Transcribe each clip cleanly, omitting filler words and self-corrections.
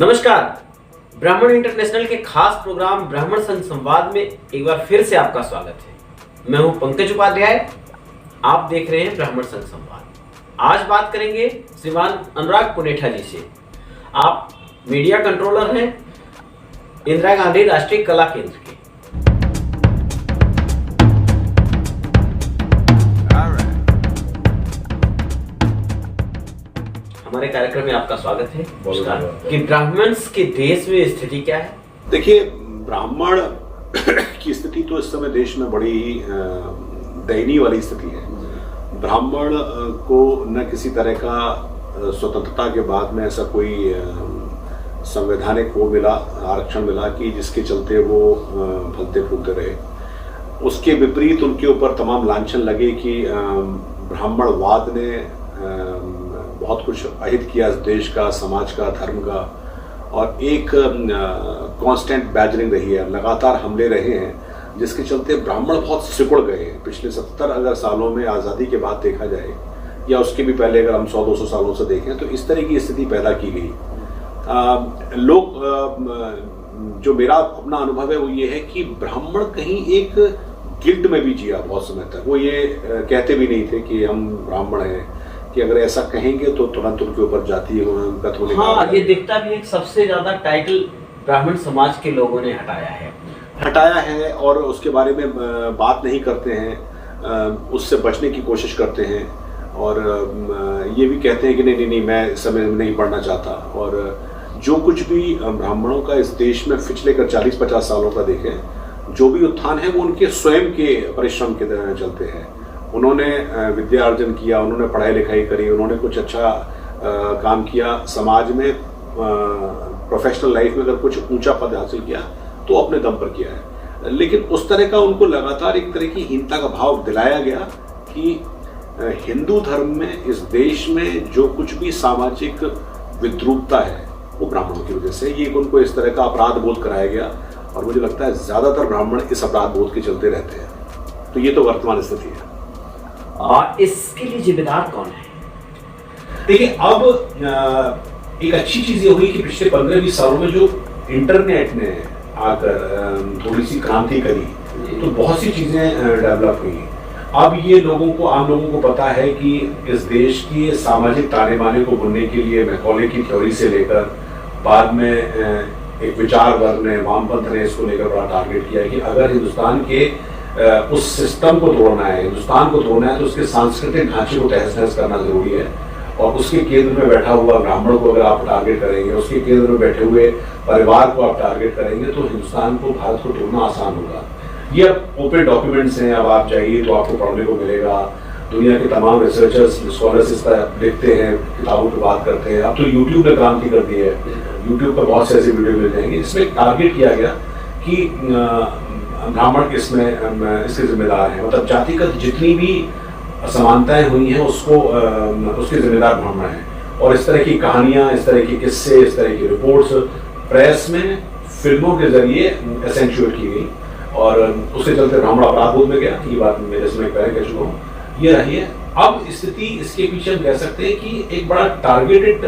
नमस्कार। ब्राह्मण इंटरनेशनल के खास प्रोग्राम ब्राह्मण संघ संवाद में एक बार फिर से आपका स्वागत है। मैं हूं पंकज उपाध्याय, आप देख रहे हैं ब्राह्मण संघ संवाद। आज बात करेंगे श्रीमान अनुराग पुनेठा जी से। आप मीडिया कंट्रोलर हैं इंदिरा गांधी राष्ट्रीय कला केंद्र के। हमारे कार्यक्रम में आपका स्वागत है। कि ब्राह्मण के देश में स्थिति क्या है? देखिए, ब्राह्मण की स्थिति तो इस समय देश में बड़ी ही दयनीय वाली स्थिति है। ब्राह्मण को न किसी तरह का स्वतंत्रता के बाद में ऐसा कोई संवैधानिक वो मिला, आरक्षण मिला कि जिसके चलते वो फलते फूलते रहे। उसके विपरीत उनके ऊपर तमाम लांछन लगे कि ब्राह्मणवाद ने बहुत कुछ अहित किया इस देश का, समाज का, धर्म का, और एक कांस्टेंट बैजरिंग रही है, लगातार हमले रहे हैं, जिसके चलते ब्राह्मण बहुत सिकुड़ गए हैं। पिछले 70 अगर सालों में आज़ादी के बाद देखा जाए या उसके भी पहले अगर हम 100-200 सालों से देखें तो इस तरह की स्थिति पैदा की गई। लोग जो मेरा अपना अनुभव है वो ये है कि ब्राह्मण कहीं एक गिल्ट में भी जिया बहुत समय तक। वो ये कहते भी नहीं थे कि हम ब्राह्मण हैं, कि अगर ऐसा कहेंगे तो तुरंत उनके ऊपर जाति गत होने का। हाँ, ये दिखता भी है। सबसे ज्यादा टाइटल ब्राह्मण समाज के लोगों ने हटाया है और उसके बारे में बात नहीं करते हैं, उससे बचने की कोशिश करते हैं और ये भी कहते हैं कि नहीं मैं इस समय नहीं पढ़ना चाहता। और जो कुछ भी ब्राह्मणों का इस देश में पिछले 40-50 सालों का देखें, जो भी उत्थान है वो उनके स्वयं के परिश्रम के तरह चलते हैं। उन्होंने विद्या अर्जन किया, उन्होंने पढ़ाई लिखाई करी, उन्होंने कुछ अच्छा काम किया समाज में, प्रोफेशनल लाइफ में अगर कुछ ऊंचा पद हासिल किया तो अपने दम पर किया है। लेकिन उस तरह का उनको लगातार एक तरह की हीनता का भाव दिलाया गया कि हिंदू धर्म में इस देश में जो कुछ भी सामाजिक विद्रूपता है वो ब्राह्मणों की वजह से, ये उनको इस तरह का अपराध बोध कराया गया। और मुझे लगता है ज्यादातर ब्राह्मण इस अपराध बोध के चलते रहते हैं। तो ये तो वर्तमान स्थिति है। और इसके लिए जिम्मेदार कौन है? देखिए, अब एक अच्छी चीज ये हुई कि पिछले 15-20 सालों में जो इंटरनेट ने आकर थोड़ी सी क्रांति करी तो बहुत सी चीजें डेवलप हुई। अब ये आम लोगों को पता है कि इस देश की सामाजिक ताने बाने को बुनने के लिए मैकॉले की थ्योरी से लेकर बाद में एक विचार वर्ग ने, वामपंथ ने इसको लेकर बड़ा टारगेट किया कि अगर हिंदुस्तान के उस सिस्टम को तोड़ना है, हिंदुस्तान को तोड़ना है तो उसके सांस्कृतिक ढांचे को तहस नहस करना जरूरी है। और उसके केंद्र में बैठा हुआ ब्राह्मण को अगर आप टारगेट करेंगे, उसके केंद्र में बैठे हुए परिवार को आप टारगेट करेंगे तो हिंदुस्तान को, भारत को तोड़ना आसान होगा। ये अब ओपन डॉक्यूमेंट्स हैं, अब आप जाइए तो आपको पढ़ने को मिलेगा। दुनिया के तमाम रिसर्चर्स, स्कॉलर्स इस पर लिखते हैं, किताबों पर बात करते हैं। अब तो यूट्यूब ने क्रांति कर दी है, यूट्यूब पर बहुत से ऐसे वीडियो मिल जाएंगे जिसमें टारगेट किया गया कि ब्राह्मण इसमें इसके जिम्मेदार हैं। मतलब जातिगत जितनी भी असमानताएं हुई हैं उसके जिम्मेदार ब्राह्मण हैं। और इस तरह की कहानियां, इस तरह के किस्से, इस तरह की रिपोर्ट्स प्रेस में, फिल्मों के जरिए एसेंचुएट की गई और उसके चलते ब्राह्मण अपराध बोध में गया। ये बात मेरे से मैं पहले कह चुका हूँ, ये रही है। अब स्थिति इसके पीछे हम कह सकते हैं कि एक बड़ा टारगेटेड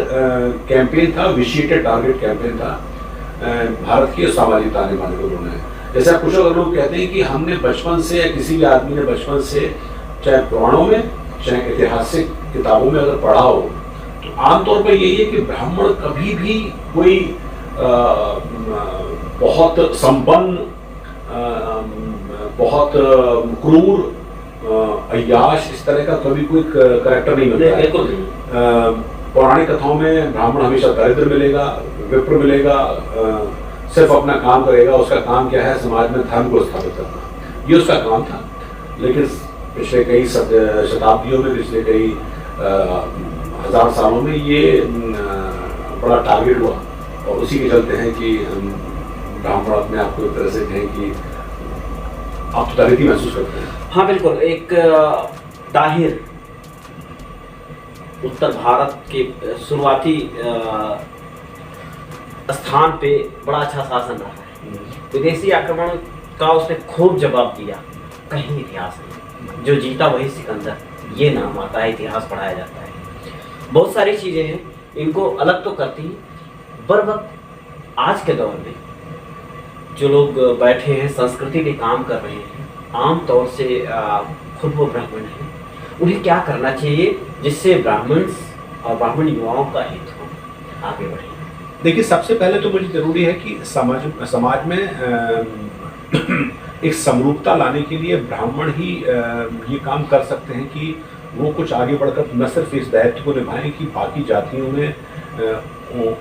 कैंपेन था, विशिएटेड टारगेट कैंपेन था भारत के सामाजिक ताने बाने को तोड़ना है। जैसे कुछ लोग कहते हैं कि हमने बचपन से, या किसी भी आदमी ने बचपन से, चाहे पुराणों में चाहे ऐतिहासिक किताबों में अगर पढ़ा हो तो आमतौर पर यही है कि ब्राह्मण कभी भी कोई बहुत संपन्न, बहुत क्रूर, अय्याश, इस तरह का कभी कोई कैरेक्टर नहीं मिलता है। पौराणिक कथाओं में ब्राह्मण हमेशा दरिद्र मिलेगा, विप्र मिलेगा, सिर्फ अपना काम करेगा। उसका काम क्या है? समाज में धर्म को स्थापित करना, ये उसका काम था। लेकिन पिछले कई शताब्दियों में, पिछले कई हजार सालों में ये बड़ा टारगेट हुआ और उसी के चलते हैं कि ब्राह्मण अपने आप को एक तरह से कहें कि आप तो दरिद्री महसूस करते हैं। हाँ बिल्कुल। एक ताहिर उत्तर भारत के शुरुआती स्थान पे बड़ा अच्छा शासन रहा है। विदेशी आक्रमण का उसने खूब जवाब दिया। कहीं इतिहास नहीं, जो जीता वही सिकंदर, ये नाम आता है, इतिहास पढ़ाया जाता है। बहुत सारी चीजें हैं, इनको अलग तो करती हैं, बर वक्त आज के दौर में जो लोग बैठे हैं संस्कृति के काम कर रहे हैं, आम तौर से खुद वो ब्राह्मण हैं, उन्हें क्या करना चाहिए जिससे ब्राह्मण और ब्राह्मण युवाओं का हित हो, आगे बढ़े? देखिए, सबसे पहले तो मुझे जरूरी है कि समाज में एक समरूपता लाने के लिए ब्राह्मण ही ये काम कर सकते हैं कि वो कुछ आगे बढ़कर न सिर्फ इस दायित्व को निभाएं कि बाकी जातियों में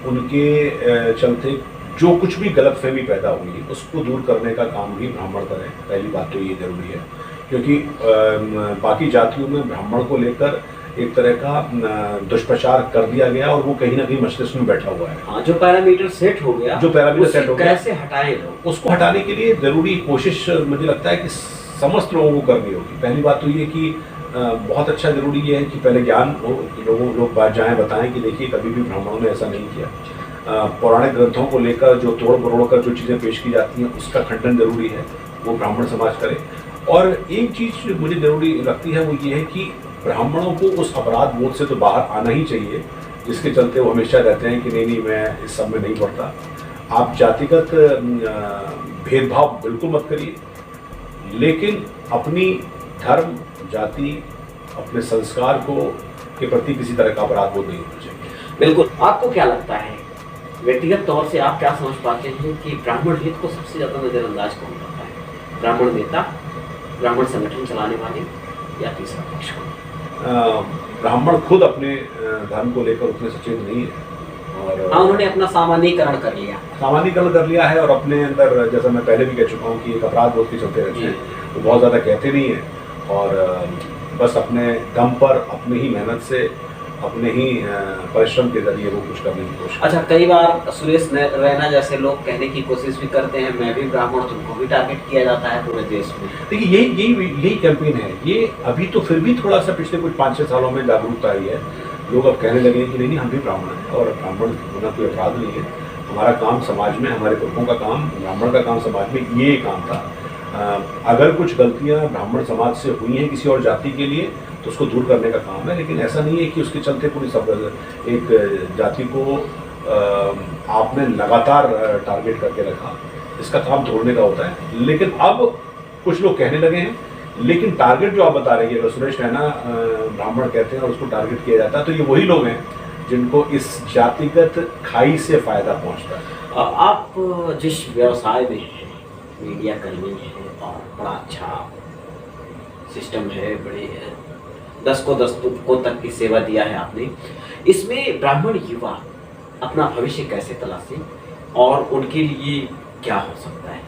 उनके चलते जो कुछ भी गलतफहमी पैदा हुई उसको दूर करने का काम भी ब्राह्मण करें। पहली बात तो ये जरूरी है, क्योंकि बाकी जातियों में ब्राह्मण को लेकर एक तरह का दुष्प्रचार कर दिया गया और वो कहीं ना कहीं मस्तिष्क में बैठा हुआ है। हाँ, जो पैरामीटर सेट हो गया, कैसे हटाए लोग? उसको हटाने के लिए जरूरी कोशिश मुझे लगता है कि समस्त लोगों को करनी होगी। पहली बात तो ये कि बहुत अच्छा जरूरी ये है कि पहले ज्ञान हो, लोग बात जाएं बताएं कि देखिए कभी भी ब्राह्मणों ने ऐसा नहीं किया। पौराणिक ग्रंथों को लेकर जो तोड़ मरोड़ कर जो चीज़ें पेश की जाती हैं उसका खंडन जरूरी है, वो ब्राह्मण समाज करे। और एक चीज़ मुझे जरूरी लगती है वो ये है कि ब्राह्मणों को उस अपराध बोध से तो बाहर आना ही चाहिए जिसके चलते वो हमेशा रहते हैं कि नहीं मैं इस सब में नहीं पड़ता। आप जातिगत भेदभाव बिल्कुल मत करिए, लेकिन अपनी धर्म, जाति, अपने संस्कार को के प्रति किसी तरह का अपराध बोध नहीं होना चाहिए। बिल्कुल। आपको क्या लगता है, व्यक्तिगत तौर से आप क्या समझ पाते हैं कि ब्राह्मण हित को सबसे ज़्यादा नज़रअंदाज कौन करता है? ब्राह्मण नेता, ब्राह्मण संगठन चलाने वाले, या तीसरा पक्ष? ब्राह्मण खुद अपने धर्म को लेकर उतने सचेत नहीं है और उन्होंने अपना सामान्यीकरण कर लिया है और अपने अंदर, जैसा मैं पहले भी कह चुका हूँ कि एक अपराध बोध के चलते रहते हैं, वो बहुत ज़्यादा कहते नहीं है और बस अपने दम पर, अपनी ही मेहनत से, अपने ही परिश्रम के जरिए वो कुछ करने की कोशिश। अच्छा, कई बार सुरेश रैना जैसे लोग कहने की कोशिश भी करते हैं, मैं भी ब्राह्मण, तुमको भी टारगेट किया जाता है पूरे देश में। देखिए, यही कैंपेन है। ये अभी तो फिर भी थोड़ा सा पिछले कुछ 5-6 सालों में जागरूकता आई है। लोग अब कहने लगे कि नहीं हम भी ब्राह्मण हैं और ब्राह्मण होना कोई अपराध नहीं है। हमारा काम समाज में, हमारे पुरखों का काम, ब्राह्मण का काम समाज में ये काम था। अगर कुछ गलतियां ब्राह्मण समाज से हुई हैं किसी और जाति के लिए तो उसको दूर करने का काम है, लेकिन ऐसा नहीं है कि उसके चलते पूरी सब एक जाति को आपने लगातार टारगेट करके रखा। इसका काम तोड़ने का होता है। लेकिन अब कुछ लोग कहने लगे हैं, लेकिन टारगेट जो आप बता रही है, अगर सुरेश रैना ब्राह्मण कहते हैं और उसको टारगेट किया जाता है, तो ये वही लोग हैं जिनको इस जातिगत खाई से फायदा पहुंचता है। आप जिस व्यवसाय में हैं, मीडिया कर्मी हैं और बड़ा अच्छा सिस्टम है, बड़े 10 को तक की सेवा दिया है आपने, इसमें ब्राह्मण युवा अपना भविष्य कैसे तलाशे और उनके लिए क्या हो सकता है?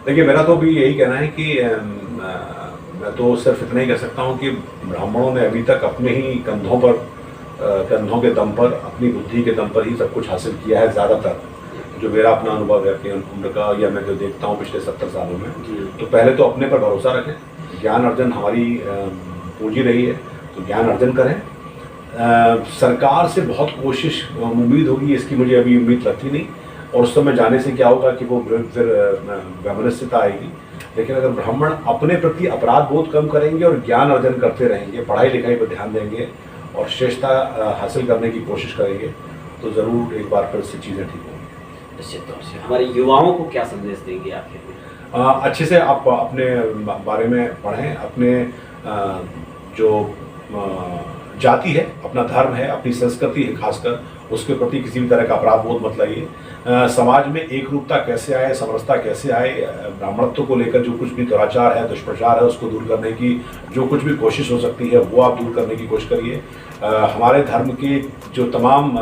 देखिए, मेरा तो भी यही कहना है कि मैं तो सिर्फ इतना ही कह सकता हूँ कि ब्राह्मणों ने अभी तक अपने ही कंधों के दम पर, अपनी बुद्धि के दम पर ही सब कुछ हासिल किया है। ज़्यादातर जो मेरा अपना अनुभव है अपनी उम्र का, या मैं जो देखता हूँ पिछले 70 सालों में, तो पहले तो अपने पर भरोसा रखें। ज्ञान अर्जन हमारी पूंजी रही है, तो ज्ञान अर्जन करें। सरकार से बहुत कोशिश, उम्मीद होगी, इसकी मुझे अभी उम्मीद लगती नहीं, और उस समय जाने से क्या होगा कि वो फिर वैमनस्यता आएगी। लेकिन अगर ब्राह्मण अपने प्रति अपराध बोध कम करेंगे और ज्ञान अर्जन करते रहेंगे, पढ़ाई लिखाई पर ध्यान देंगे और श्रेष्ठता हासिल करने की कोशिश करेंगे, तो ज़रूर एक बार फिर से चीज़ें ठीक होंगी। निश्चित तौर से। हमारे युवाओं को क्या संदेश देंगे आप? अच्छे से आप अपने बारे में पढ़ें, अपने जो जाति है, अपना धर्म है, अपनी संस्कृति है, खासकर उसके प्रति किसी भी तरह का अपराध बोध मत लाइए। समाज में एक रूपता कैसे आए, समरसता कैसे आए, ब्राह्मणत्व को लेकर जो कुछ भी दुराचार है, दुष्प्रचार है, उसको दूर करने की जो कुछ भी कोशिश हो सकती है वो आप दूर करने की कोशिश करिए। हमारे धर्म के जो तमाम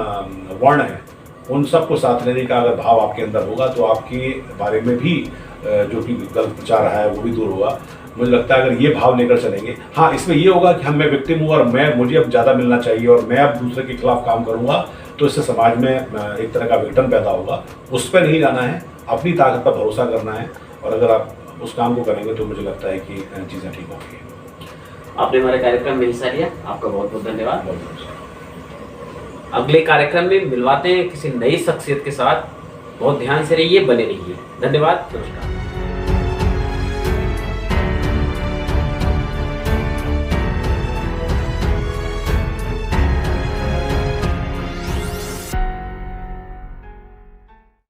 वर्ण हैं उन सबको साथ लेने का अगर भाव आपके अंदर होगा तो आपके बारे में भी जो कि गलत प्रचार है वो भी दूर होगा। मुझे लगता है अगर ये भाव लेकर चलेंगे, हाँ, इसमें ये होगा कि मैं विक्टिम हूँ और मुझे अब ज़्यादा मिलना चाहिए और मैं अब दूसरे के खिलाफ काम करूँगा, तो इससे समाज में एक तरह का विघटन पैदा होगा। उस पर नहीं जाना है, अपनी ताकत पर भरोसा करना है, और अगर आप उस काम को करेंगे तो मुझे लगता है कि चीज़ें ठीक होंगी। आपने हमारे कार्यक्रम में हिस्सा लिया, आपका बहुत बहुत धन्यवाद। अगले कार्यक्रम में मिलवाते हैं किसी नई शख्सियत के साथ। बहुत ध्यान से रहिए, बने रहिए। धन्यवाद, नमस्कार।